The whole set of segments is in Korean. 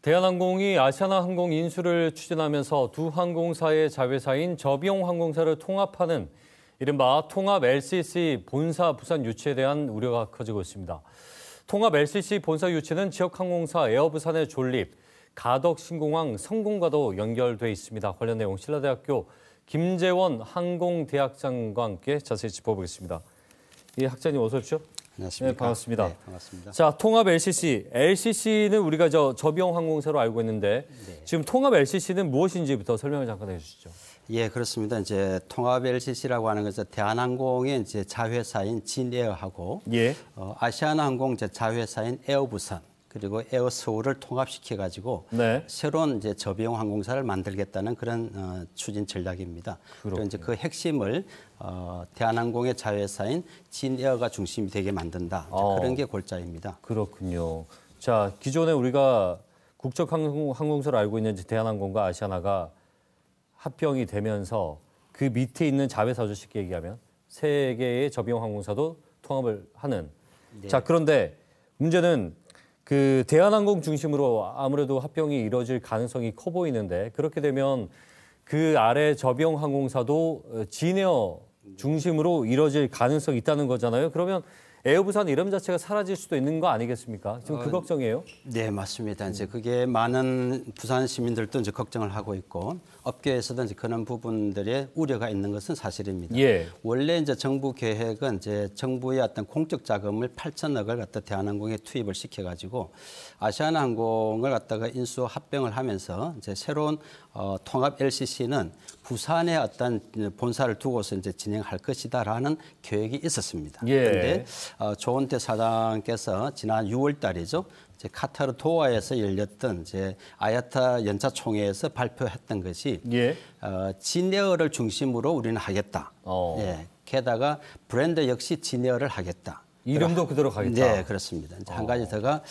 대한항공이 아시아나항공 인수를 추진하면서 두 항공사의 자회사인 저비용항공사를 통합하는 이른바 통합 LCC 본사 부산 유치에 대한 우려가 커지고 있습니다. 통합 LCC 본사 유치는 지역항공사 에어부산의 존립, 가덕 신공항 성공과도 연결돼 있습니다. 관련 내용 신라대학교 김재원 항공대학장과 함께 자세히 짚어보겠습니다. 예, 학장님 어서 오십시오. 안녕하십니까. 네, 반갑습니다. 네, 반갑습니다. 자, 통합 LCC는 우리가 저비용 항공사로 알고 있는데 지금 통합 LCC는 무엇인지부터 설명을 잠깐 해주시죠. 예, 그렇습니다. 이제 통합 LCC라고 하는 것은 대한항공의 이제 자회사인 진에어하고 아시아나항공 자회사인 에어부산 그리고 에어서울을 통합시켜 가지고 새로운 이제 저비용 항공사를 만들겠다는 그런 추진 전략입니다. 그리고 이제 그 핵심을 대한항공의 자회사인 진에어가 중심이 되게 만든다. 그런 게 골자입니다. 그렇군요. 자, 기존에 우리가 국적 항공사를 알고 있는 대한항공과 아시아나가 합병이 되면서 그 밑에 있는 자회사죠, 쉽게 얘기하면 세 개의 저비용 항공사도 통합을 하는. 자, 그런데 문제는 그 대한항공 중심으로 아무래도 합병이 이뤄질 가능성이 커 보이는데 그렇게 되면 그 아래 저비용 항공사도 진에어 중심으로 이뤄질 가능성이 있다는 거잖아요. 그러면 에어부산 이름 자체가 사라질 수도 있는 거 아니겠습니까? 지금 그 걱정이에요? 네, 맞습니다. 이제 그게 많은 부산 시민들도 이제 걱정을 하고 있고 업계에서도 이제 그런 부분들의 우려가 있는 것은 사실입니다. 원래 이제 정부 계획은 이제 정부의 어떤 공적 자금을 8천억을 갖다 대한항공에 투입을 시켜가지고 아시아나항공을 갖다가 인수 합병을 하면서 이제 새로운 통합 LCC는 부산에 어떤 본사를 두고서 이제 진행할 것이다라는 계획이 있었습니다. 그런데 조은태 사장께서 지난 6월 달이죠. 이제 카타르 도하에서 열렸던 이제 아야타 연차 총회에서 발표했던 것이 진에어를 중심으로 우리는 하겠다. 게다가 브랜드 역시 진에어를 하겠다. 이름도 그대로 가겠다. 네, 그렇습니다. 이제 한 가지 더가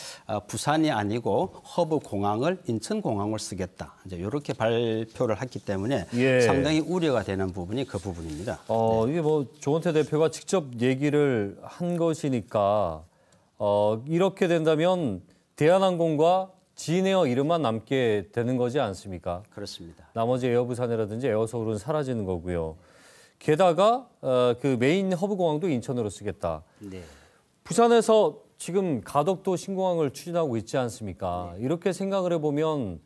부산이 아니고 허브 공항을 인천공항을 쓰겠다. 이제 이렇게 발표를 했기 때문에 상당히 우려가 되는 부분이 그 부분입니다. 이게 뭐 조은태 대표가 직접 얘기를 한 것이니까 이렇게 된다면 대한항공과 진에어 이름만 남게 되는 거지 않습니까? 그렇습니다. 나머지 에어부산이라든지 에어서울은 사라지는 거고요. 게다가 그 메인 허브 공항도 인천으로 쓰겠다. 부산에서 지금 가덕도 신공항을 추진하고 있지 않습니까? 이렇게 생각을 해보면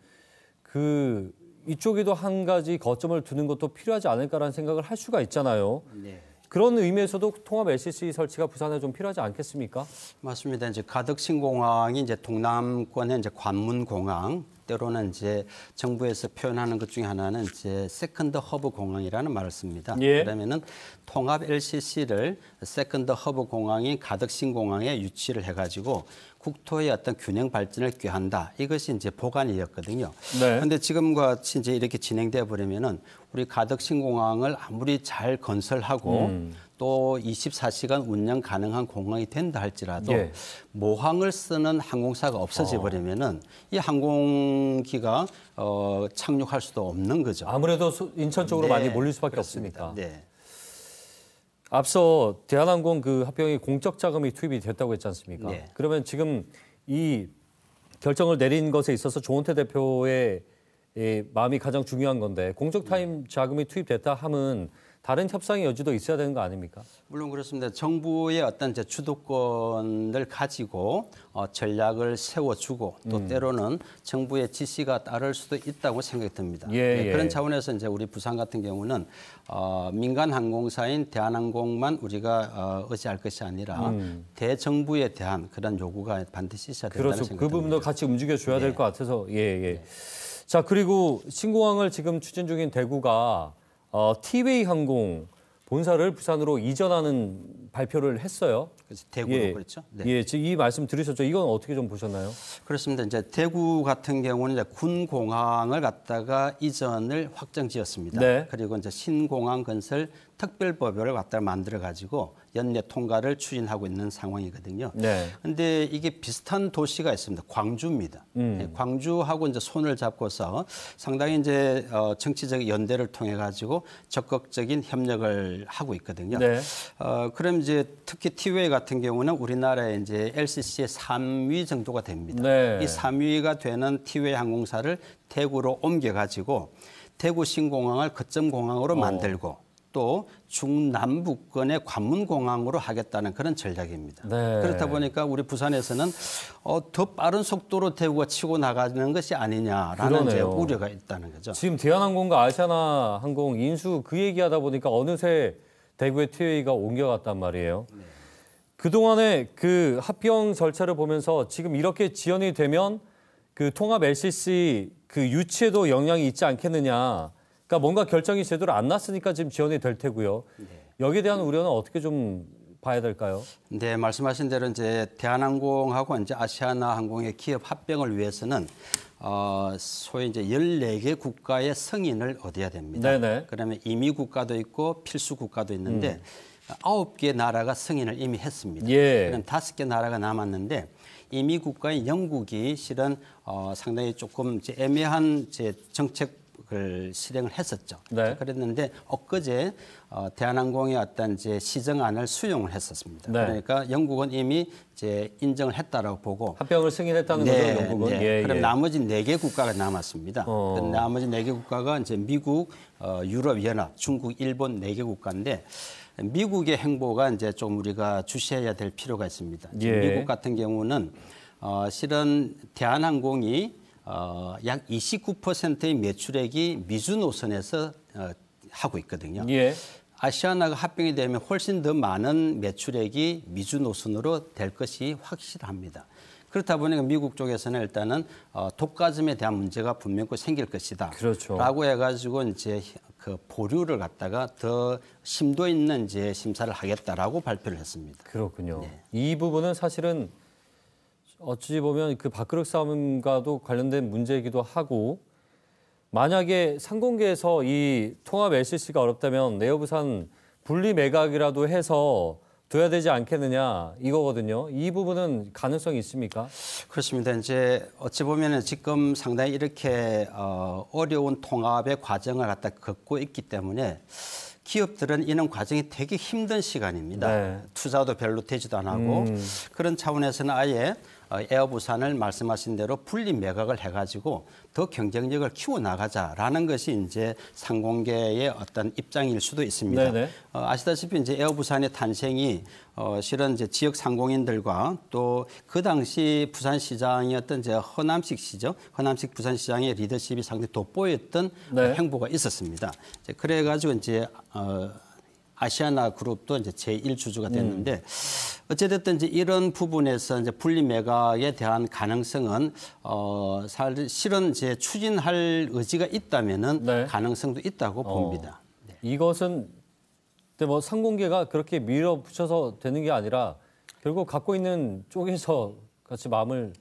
그 이쪽에도 한 가지 거점을 두는 것도 필요하지 않을까라는 생각을 할 수가 있잖아요. 그런 의미에서도 통합 LCC 설치가 부산에 좀 필요하지 않겠습니까? 맞습니다. 이제 가덕 신공항이 이제 동남권의 이제 관문공항, 때로는 이제 정부에서 표현하는 것 중에 하나는 이제 세컨드 허브 공항이라는 말을 씁니다. 그러면은 통합 LCC를 세컨드 허브 공항인 가덕 신공항에 유치를 해가지고 국토의 어떤 균형 발전을 꾀한다. 이것이 이제 보관이었거든요. 그런데 지금과 같이 이제 이렇게 진행돼 버리면은 우리 가덕 신공항을 아무리 잘 건설하고 또 24시간 운영 가능한 공항이 된다 할지라도 모항을 쓰는 항공사가 없어져 버리면은 이 항공기가 착륙할 수도 없는 거죠. 아무래도 인천 쪽으로 많이 몰릴 수밖에 없으니까. 앞서 대한항공 그 합병이 공적 자금이 투입이 됐다고 했지 않습니까? 그러면 지금 이 결정을 내린 것에 있어서 조은태 대표의 마음이 가장 중요한 건데 공적 타임 자금이 투입됐다 함은 다른 협상의 여지도 있어야 되는 거 아닙니까? 물론 그렇습니다. 정부의 어떤 이제 주도권을 가지고 전략을 세워주고 또 때로는 정부의 지시가 따를 수도 있다고 생각이 듭니다. 그런 차원에서 이제 우리 부산 같은 경우는 민간 항공사인 대한항공만 우리가 의지할 것이 아니라 대정부에 대한 그런 요구가 반드시 있어야 된다는 생각이 듭니다. 그 부분도 같이 움직여줘야 될 것 같아서. 자, 그리고 신공항을 지금 추진 중인 대구가 티웨이 항공 본사를 부산으로 이전하는 발표를 했어요. 대구로 그렇죠. 이 말씀 들으셨죠? 이건 어떻게 좀 보셨나요? 그렇습니다. 이제 대구 같은 경우는 이제 군 공항을 갖다가 이전을 확정지었습니다. 그리고 이제 신공항 건설 특별법을 갖다 만들어 가지고 연내 통과를 추진하고 있는 상황이거든요. 그런데 이게 비슷한 도시가 있습니다. 광주입니다. 광주하고 이제 손을 잡고서 상당히 이제 정치적 연대를 통해 가지고 적극적인 협력을 하고 있거든요. 그럼 이제 특히 티웨이 같은 경우는 우리나라에 이제 LCC의 3위 정도가 됩니다. 네. 이 3위가 되는 티웨이 항공사를 대구로 옮겨가지고 대구 신공항을 거점 공항으로 만들고 또 중남부권의 관문공항으로 하겠다는 그런 전략입니다. 네. 그렇다 보니까 우리 부산에서는 더 빠른 속도로 대구가 치고 나가는 것이 아니냐라는 이제 우려가 있다는 거죠. 지금 대한항공과 아시아나항공 인수 그 얘기하다 보니까 어느새 대구의 티웨이가 옮겨갔단 말이에요. 네. 그동안에 그 합병 절차를 보면서 지금 이렇게 지연이 되면 그 통합 LCC 그 유치에도 영향이 있지 않겠느냐. 그러니까 뭔가 결정이 제대로 안 났으니까 지금 지연이 될 테고요. 네. 여기에 대한 우려는 어떻게 좀 봐야 될까요? 네, 말씀하신 대로 이제 대한항공하고 이제 아시아나항공의 기업 합병을 위해서는 소위 이제 14개 국가의 승인을 얻어야 됩니다. 네네. 그러면 임의 국가도 있고 필수 국가도 있는데 9개 나라가 승인을 이미 했습니다. 예. 그럼 5개 나라가 남았는데 임의 국가인 영국이 실은 상당히 조금 이제 애매한 이제 정책을 실행을 했었죠. 네. 그랬는데 엊그제 대한항공의 어떤 이제 시정안을 수용을 했었습니다. 네. 그러니까 영국은 이미 이제 인정을 했다라고 보고 합병을 승인했다는 거죠, 영국은. 네. 예, 그럼 나머지 4개 국가가 남았습니다. 나머지 4개 국가가 이제 미국, 유럽연합, 중국, 일본 4개 국가인데 미국의 행보가 이제 좀 우리가 주시해야 될 필요가 있습니다. 예. 미국 같은 경우는 실은 대한항공이 약 29%의 매출액이 미주 노선에서 하고 있거든요. 예. 아시아나가 합병이 되면 훨씬 더 많은 매출액이 미주 노선으로 될 것이 확실합니다. 그렇다 보니까 미국 쪽에서는 일단은 독과점에 대한 문제가 분명히 생길 것이다. 그렇죠. 라고 해가지고 이제 그 보류를 갖다가 더 심도 있는 이제 심사를 하겠다라고 발표를 했습니다. 그렇군요. 네. 이 부분은 사실은 어찌 보면 그 밥그릇 싸움과도 관련된 문제이기도 하고 만약에 상공계에서 이 통합 LCC가 어렵다면 네오부산 분리 매각이라도 해서 둬야 되지 않겠느냐 이거거든요. 이 부분은 가능성이 있습니까? 그렇습니다. 이제 어찌 보면은 지금 상당히 이렇게 어려운 통합의 과정을 갖다 겪고 있기 때문에 기업들은 이런 과정이 되게 힘든 시간입니다. 네. 투자도 별로 되지도 안 하고 그런 차원에서는 아예 에어부산을 말씀하신 대로 분리 매각을 해가지고 더 경쟁력을 키워나가자라는 것이 이제 상공계의 어떤 입장일 수도 있습니다. 아시다시피 이제 에어부산의 탄생이 실은 이제 지역 상공인들과 또 그 당시 부산시장이었던 이제 허남식 씨죠. 허남식 부산시장의 리더십이 상당히 돋보였던 행보가 있었습니다. 그래가지고 이제 아시아나 그룹도 이제 제1주주가 됐는데 어찌됐든 이제 이런 부분에서 이제 분리 매각에 대한 가능성은 실은 이제 추진할 의지가 있다면은 가능성도 있다고 봅니다. 네. 이것은 근데 뭐 상공계가 그렇게 밀어붙여서 되는 게 아니라 결국 갖고 있는 쪽에서 같이 마음을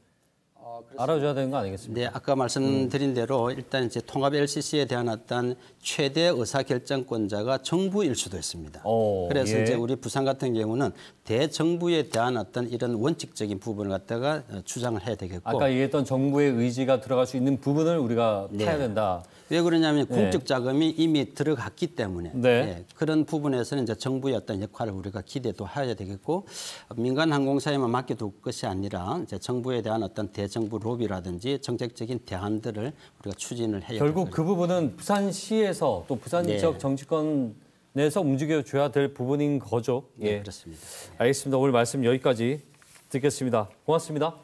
알아줘야 되는 거 아니겠습니까? 네, 아까 말씀드린 대로 일단 이제 통합 LCC에 대한 어떤 최대 의사결정권자가 정부일 수도 있습니다. 그래서 이제 우리 부산 같은 경우는 대정부에 대한 어떤 이런 원칙적인 부분을 갖다가 주장을 해야 되겠고. 아까 얘기했던 정부의 의지가 들어갈 수 있는 부분을 우리가 파야 된다. 왜 그러냐면 공적 자금이 이미 들어갔기 때문에 그런 부분에서는 이제 정부의 어떤 역할을 우리가 기대도 해야 되겠고 민간 항공사에만 맡겨둘 것이 아니라 이제 정부에 대한 어떤 대정부 로비라든지 정책적인 대안들을 우리가 추진을 해야 결국 그 부분은 부산시에서 또 부산 지역 정치권에서 움직여줘야 될 부분인 거죠. 네, 그렇습니다. 알겠습니다. 오늘 말씀 여기까지 듣겠습니다. 고맙습니다.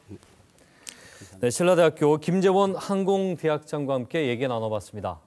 네, 신라대학교 김재원 항공대학장과 함께 얘기 나눠봤습니다.